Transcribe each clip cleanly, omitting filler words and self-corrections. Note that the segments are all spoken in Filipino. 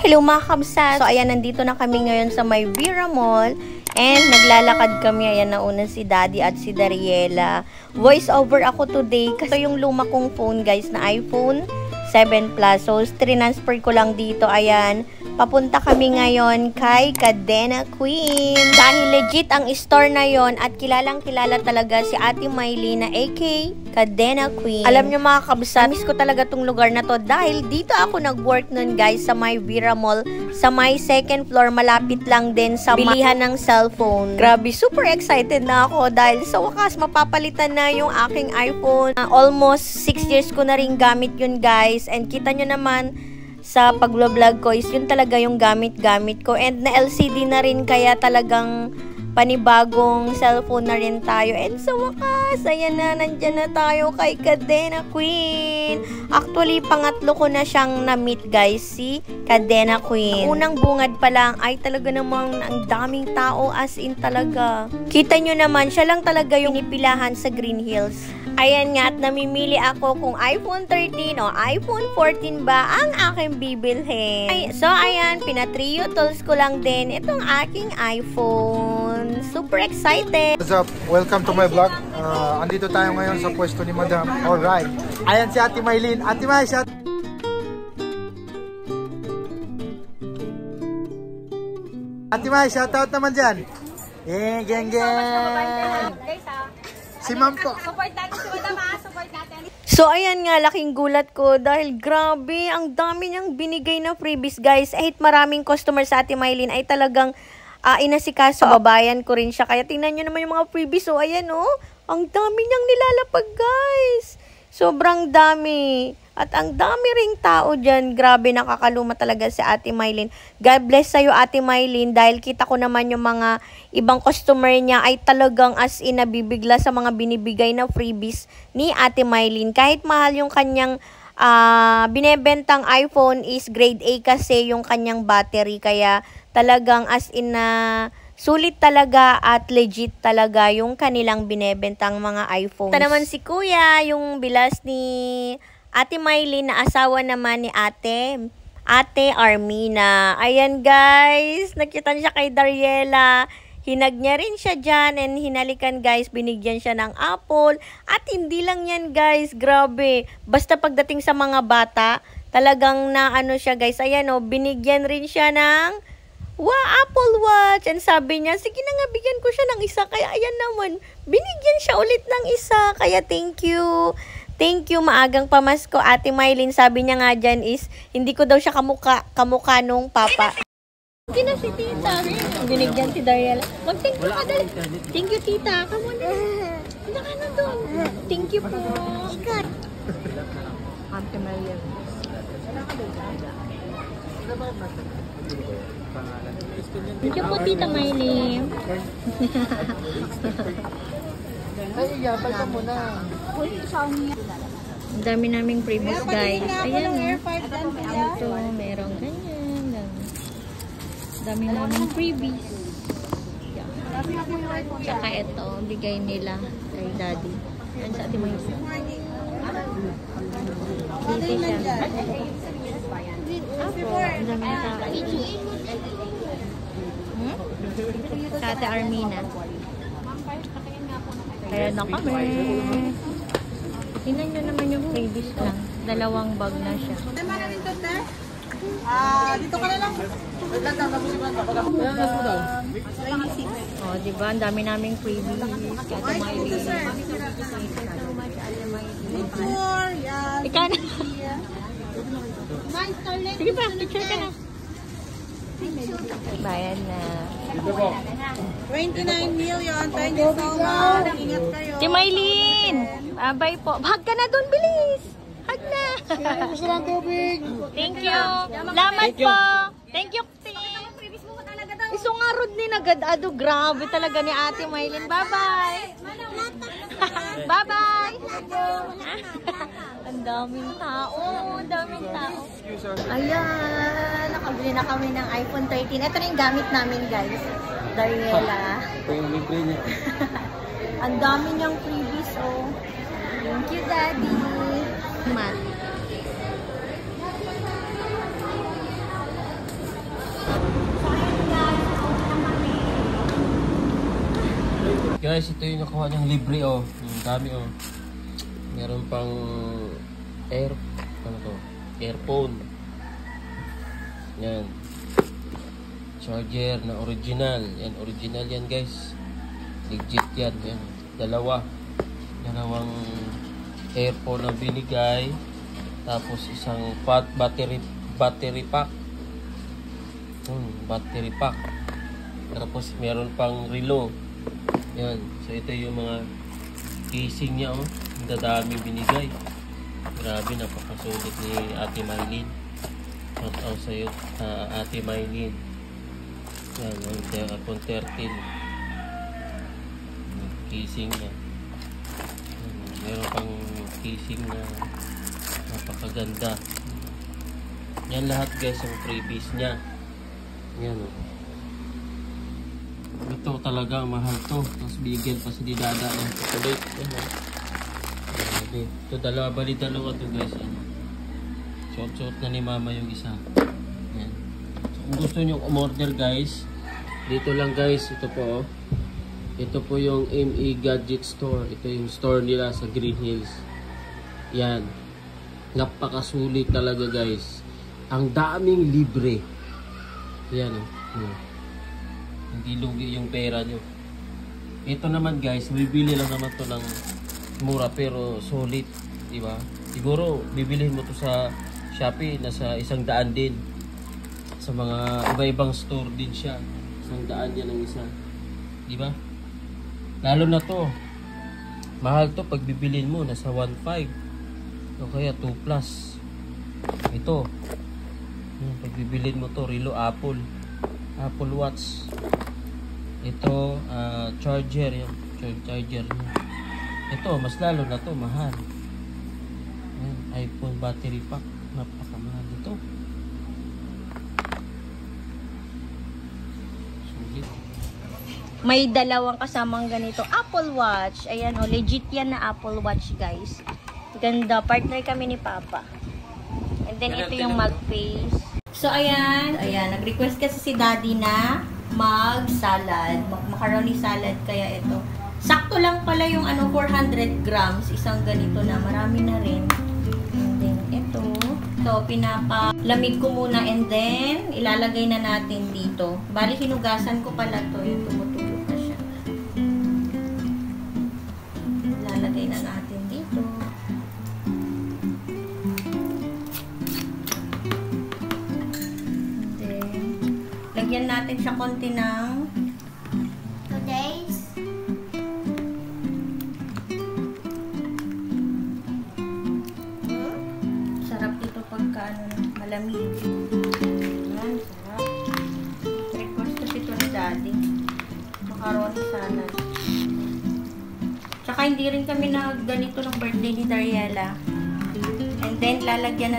Hello mga kabsat! So ayan, nandito na kami ngayon sa may Vera Mall. And naglalakad kami. Ayan, nauna si Daddy at si Dariela. Voice over ako today kasi yung luma kong phone guys na iPhone 7 Plus. So transfer ko lang dito. Ayan, papunta kami ngayon kay Cadena Queen. Dahil legit ang store na yon at kilalang kilala talaga si Ate Maylene na AK Cadena Queen. Alam nyo mga kabsat, miss ko talaga tong lugar na to dahil dito ako nag-work nun guys sa may Vera Mall. Sa may second floor, malapit lang din sa bilihan ng cellphone. Grabe, super excited na ako dahil sa wakas mapapalitan na yung aking iPhone. Almost 6 years ko na rin gamit yun guys. And kita nyo naman sa pag-vlog ko is yun talaga yung gamit-gamit ko. And na LCD na rin kaya talagang panibagong cellphone na rin tayo. And sa wakas, ayan na, nandyan na tayo kay Cadena Queen. Actually, pangatlo ko na siyang na-meet guys, si Cadena Queen. Ang unang bungad pa lang ay talaga namang ang daming tao, as in talaga. Kita nyo naman, siya lang talaga yung nipilahan sa Green Hills. Ayan nga, at namimili ako kung iPhone 13 o iPhone 14 ba ang aking bibilhin. So, ayan, pinatrio tools ko lang din itong aking iPhone. Super excited! What's up? Welcome to my vlog. Andito tayo ngayon sa pwesto ni Madam. Alright. Ayan si Ate Maylene. Ate May, shout! Ate May, shoutout naman dyan. Geng, geng. Si Ma'am po. Support natin si Madam, support natin. So, ayan nga, laking gulat ko dahil grabe, ang dami niyang binigay na freebies, guys. Kahit maraming customer sa Ate Maylene ay talagang inasikaso. Babayan ko rin siya. Kaya tingnan nyo naman yung mga freebies. So, ayan, oh. Ang dami niyang nilalapag, guys. Sobrang dami. At ang dami ring tao dyan. Grabe, nakakaluma talaga si Ate Maylene. God bless sa'yo, Ate Maylene. Dahil kita ko naman yung mga ibang customer niya ay talagang as in nabibigla sa mga binibigay na freebies ni Ate Maylene. Kahit mahal yung kanyang binebentang iPhone is grade A kasi yung kanyang battery. Kaya talagang as in na sulit talaga at legit talaga yung kanilang binebentang mga iPhones. Ito naman si Kuya, yung bilas ni Ate Maylene na asawa naman ni Ate Armina. Ayan guys, nakita niya kay Dariela. Hinag niya rin siya dyan and hinalikan guys, binigyan siya ng apple. At hindi lang yan guys, grabe. Basta pagdating sa mga bata, talagang na ano siya guys. Ayan o, binigyan rin siya ng Apple Watch. And sabi niya, sige na nga, bigyan ko siya ng isa. Kaya ayan naman, binigyan siya ulit ng isa. Kaya thank you. Thank you, maagang pamasko. Ate Maylene, sabi niya nga dyan is, hindi ko daw siya kamukha nung papa. Hindi na si Tita. Binigyan si Dariela. Mag-thank you ka dali. Thank you, Tita. Come on. Hindi ka na doon. Thank you po. Ate Maylene. Thank you po, Tita Maylene. Ay, iyabal ka muna. Ang dami naming freebies guys. Ayan o. Ito. Ito, merong ganyan. Ang dami naming freebies. Tsaka ito, bigay nila kay Daddy. Yan sa ating mga dito siya. Apo, ang dami na tao. Sa Ate Armina. Kaya na kami. Tingnan nyo naman yung freebies lang. 2 bag na siya. Dito ka na lang. Oh, diba? Ang dami naming freebies. Kaya Ate Maylene. Ikaw na. Sige pa, picture ka na. Bayan na. 29 million. Thank you so much. Ingat kayo. Ate Maylene! Bye po. Hug ka na doon, bilis! Hug na! Thank you! Salamat po! Thank you! Isungarod ni Nagadado. Grabe talaga ni Ate Maylene. Bye-bye! Bye-bye! Ang daming tao. Ang daming tao. Ayan! Nakabili na kami ng iPhone 13. Ito na yung gamit namin, guys. Dariela. Ito yung libre niya. Ang dami niyang freebies, oh. Thank you, Daddy. Mat. Guys, ito yung nakuha niyang libre oh. Ang dami oh. Meron pang earphone. Yan. Charger na original. Yan, original yan guys. Legit yan. Yan. Dalawang earphone na binigay. Tapos isang battery pack. Battery pack. Tapos meron pang relo. Yan. So ito yung mga casing niya oh. Ang dadami binigay. Grabe, napakasulit ni Ate Mylene. Shout out sa iyo, Ate Mylene. Yan, iPhone 13. Casing niya. Meron pang casing na napakaganda. Yan lahat guys ang freebies niya. Yan oh. Ito talaga mahal to. Tapos bigyan pa si Didada ng chocolate. Yan oh. Ito dalawa to guys. Short na ni mama yung isa. Yan. So, kung gusto nyo umorder guys, dito lang guys. Ito po oh. Ito po yung ME Gadget Store. Ito yung store nila sa Green Hills. Yan. Napakasulit talaga guys. Ang daming libre. Yan oh. Hindi lugi yung pera nyo. Ito naman guys, bibili lang naman to ng mura pero solid, di ba? Siguro bibilihin mo to sa Shopee, nasa 100 din. Sa mga iba-ibang store din siya. 100 yan ang isa. Di ba? Lalo na to. Mahal to pag bibilhin mo, nasa 1.5. O kaya 2 plus. Ito. Pag bibilhin mo to, relo Apple Watch. Ito, charger yan. Charger niya. Ito, mas lalo na to, mahal. Ayan, iPhone battery pack. Napakamahal ito. Sulit. May dalawang kasamang ganito. Apple Watch. Ayan o, legit yan na Apple Watch guys. Ganda. Partner kami ni Papa. And then ito yung mug face. So ayan, nag-request kasi si Daddy na mag-salad. Macaroni salad. Kaya ito. Sakto lang pala yung 400 grams. Isang ganito na. Marami na rin. And then ito. So, pinapalamig ko muna and then ilalagay na natin dito. Bali, hinugasan ko pala to. Yung tumutulo pa siya. Ilalagay na natin dito. And then, lagyan natin siya konti ng today's. Sarap ito pagka malamig. Ayan, sarap. Request kasi ito ni Daddy. Macaroni salad. Tsaka hindi rin kami ganito ng birthday ni Dariela. And then, lalagay na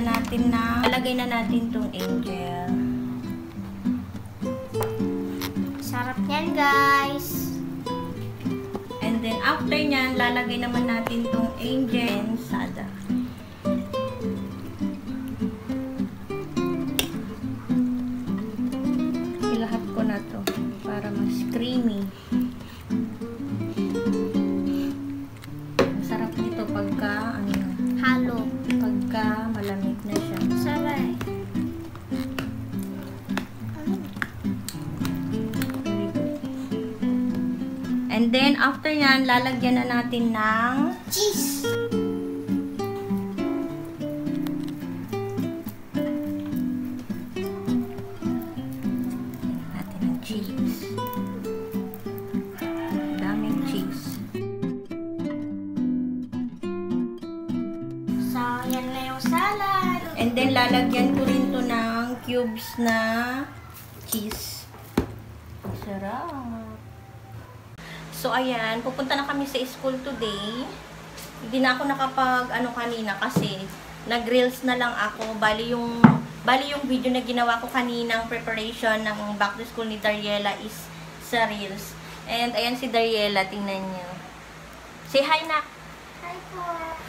natin tong angel. Sarap yan, guys. And then, after nyan, lalagay naman natin tong angel sada. Ilahat ko na to para mas creamy. Masarap nito pagka halo. Pagka malamig na siya. Sarap. And then, after yan, lalagyan na natin ng cheese. Lagyan natin ng cheese. Daming cheese. So, yan na yung salad. And then, lalagyan ko rin to ng cubes na cheese. Sarap. So, ayan, pupunta na kami sa school today. Hindi na ako kanina kasi nag-reels na lang ako. Bali yung video na ginawa ko kaninang preparation ng back to school ni Dariela is sa reels. And, ayan si Dariela, tingnan niyo. Say hi, nak. Hi po.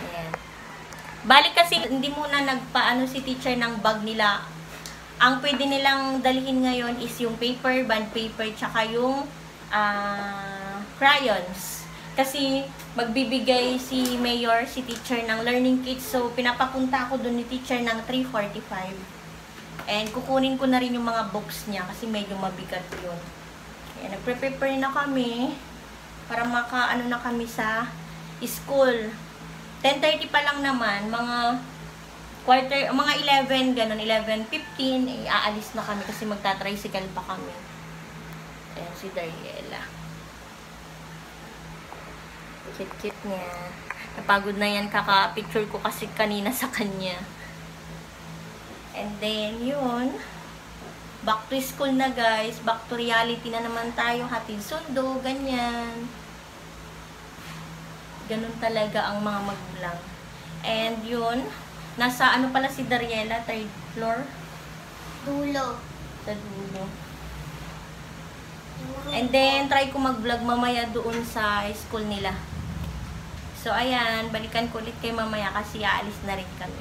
Ayan. Bali kasi, hindi muna nagpaano si teacher ng bag nila. Ang pwede nilang dalhin ngayon is yung paper, bond paper, tsaka yung crayons. Kasi magbibigay si Mayor, si teacher ng learning kits. So, pinapapunta ako doon ni teacher ng 3:45. And kukunin ko na rin yung mga books niya kasi medyo mabigat yun. Kaya nagpre-prepare na kami para makaano na kami sa school. 10:30 pa lang naman, mga 11, ganun, 11:15, aalis na kami kasi magta-tricycle pa kami. Ayan si Dariela. Cute-cute niya. Napagod na yan, kaka-picture ko kasi kanina sa kanya. And then, yun. Back to school na guys. Back to reality na naman tayo. Hatid sundo, ganyan. Ganun talaga ang mga magulang. And yun, nasa ano pala si Dariela, 3rd floor? Dulo. Sa dulo. And then, try ko mag-vlog mamaya doon sa school nila. So, ayan, balikan ko ulit kay mamaya kasi aalis na rin kami.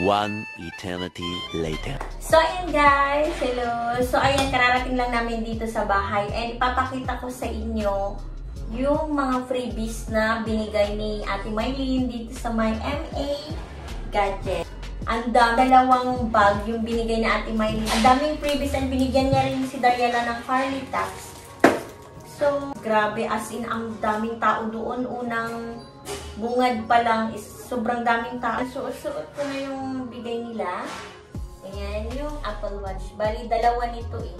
One eternity later. So, ayan guys. Hello. So, ayan, kararating lang namin dito sa bahay. And ipapakita ko sa inyo yung mga freebies na binigay ni Ate Mylene dito sa my MA Gadget. Ang dalawang bag yung binigay ni Ate Mylene. Ang daming freebies and binigyan niya rin si Dariela ng Carly Tax. So, grabe. As in, ang daming tao doon. Unang bungad pa lang is sobrang daming tao. Suot ko na yung bigay nila. Ayan, yung Apple Watch. Bali, dalawa nito eh.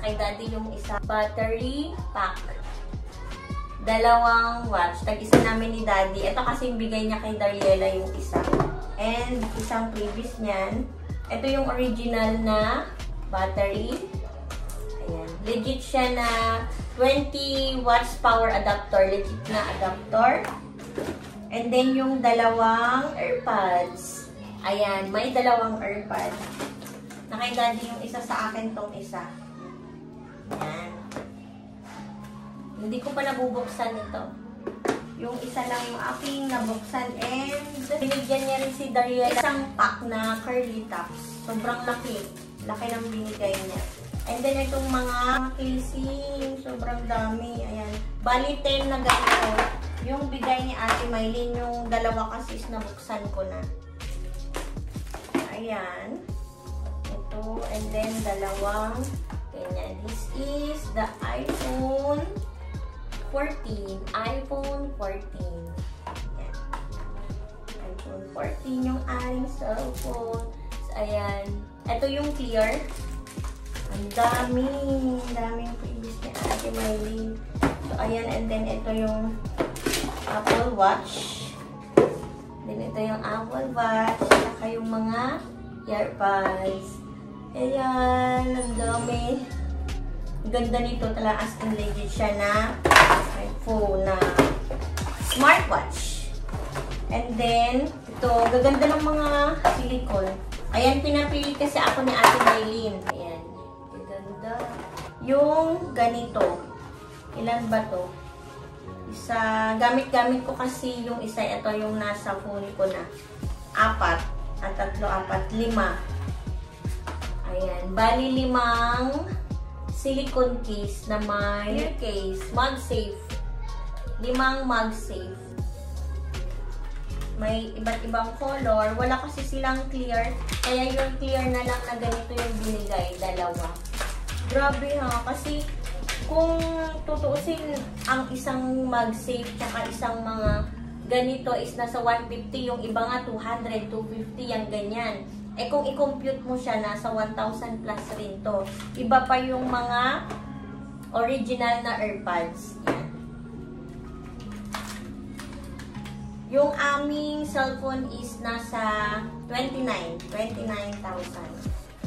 Kay Daddy yung isa. Battery pack. Dalawang watch. Tag-isa namin ni Daddy. Ito kasi yung bigay niya kay Dariela yung isa. And isang previous niyan. Ito yung original na battery. Ayan. Legit siya na 20 watts power adapter. Legit na adapter. And then yung dalawang AirPods. Ayan. May dalawang AirPods. Na kay Daddy yung isa, sa akin tong isa. Ayan. Hindi ko pa nabubuksan ito. Yung isa lang yung aking nabuksan. And binigyan niya rin si Dariela isang pack na curly tops. Sobrang laki. Laki ng binigay niya. And then itong mga casing. Sobrang dami. Ayan. Bali 10 na ganito. Yung bigay ni Ate Mylene, yung dalawa kasi is nabuksan ko na. Ayan. Ito. And then dalawang ganyan. This is the iPhone 14. iPhone 14. Ayan. iPhone 14 yung aking cellphone. So, ayan. Ito yung clear. Ang daming previous ni Ate Mylene. So, ayan. And then, ito yung Apple Watch. Then, ito yung Apple Watch. Saka yung mga earbuds. Ayan. Ang dami. Ganda nito talaga, as in legit siya na iPhone na smartwatch. And then, ito, gaganda ng mga silicone. Ayan, pinapili kasi ako ni Ate Mylene. Ayan, gaganda. Yung ganito, ilan ba to? Isa, gamit-gamit ko kasi yung isa, ito yung nasa phone ko na. 4, at 3, 4, 5. Ayan, bali 5 silicone case na may ear case, MagSafe. 5 MagSafe. May iba't ibang color. Wala kasi silang clear. Kaya yung clear na lang na ganito yung binigay. Dalawa. Grabe ha. Kasi kung tutuusin ang isang MagSafe tsaka isang mga ganito is nasa 150. Yung iba nga 200, 250. Yan ganyan. Eh kung i-compute mo siya, nasa 1,000 plus rin to. Iba pa yung mga original na AirPods. Yan. Yung aming cellphone is nasa 29,000.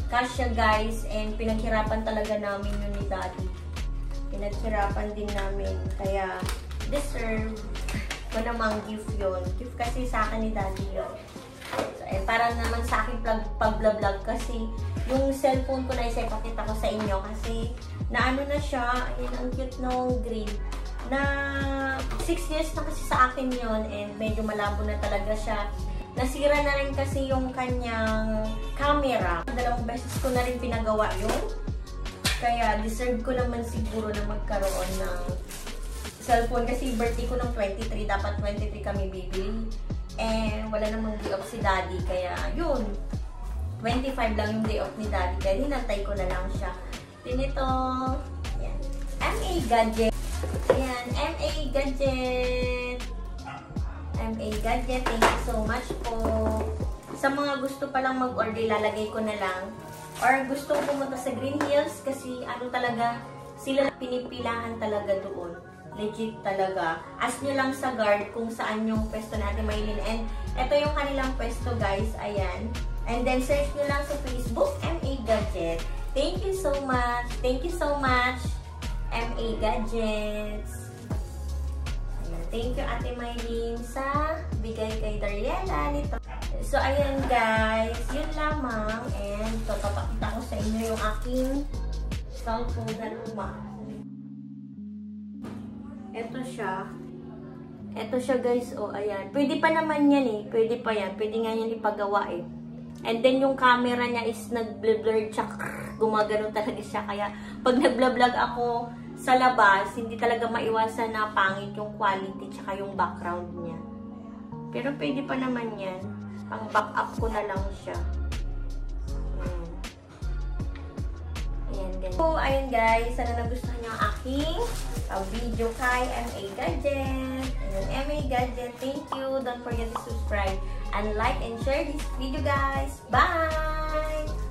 Kasya guys, and pinaghirapan talaga namin yun ni Daddy. Pinaghirapan din namin. Kaya deserve ko namang gift yun. Gift kasi sa akin ni Daddy yun. So, para naman sa akin pag-vlog kasi yung cellphone ko na ipakita ko sa inyo kasi naano na siya, ayun, ang cute nung green na 6 years na kasi sa akin yon, and medyo malabo na talaga siya. Nasira na rin kasi yung kanyang camera. 2 beses ko na rin pinagawa yun. Kaya deserve ko naman siguro na magkaroon ng cellphone kasi birthday ko ng 23, dapat 23 kami bibili. Eh, wala namang day off si daddy, kaya yun. 25 lang yung day off ni daddy, kaya hinantay ko na lang siya. Tinito, yan. MA Gadget. Ayan, MA Gadget. MA Gadget, thank you so much po. Sa mga gusto palang mag-order, lalagay ko na lang. Or gusto pumunta sa Green Hills kasi ano talaga, sila pinipilahan talaga doon. Legit talaga. Ask nyo lang sa guard kung saan yung pwesto na Ate Maylin. And ito yung kanilang pwesto guys. Ayan. And then search nyo lang sa Facebook, MA Gadget. Thank you so much. Thank you so much, MA Gadgets. Ayan. Thank you Ate Maylin sa bigay kay Dariela nito. So ayan guys. Yun lamang. And ito, papakita ko sa inyo yung aking cellphone na luma. Ito siya. Ito siya guys. O, ayan. Pwede pa naman yan eh. Pwede pa yan. Pwede nga yan ipagawa eh. And then yung camera niya is nag-blur tsaka gumagano talaga siya. Kaya pag nag-vlog ako sa labas, hindi talaga maiwasan na pangit yung quality tsaka yung background niya. Pero pwede pa naman yan. Pang back up ko na lang siya. Ayan, ganyan. So, ayun guys. Sana nagustuhan niyo ang aking video kay MA Gadget. Ayun, MA Gadget. Thank you. Don't forget to subscribe and like and share this video guys. Bye!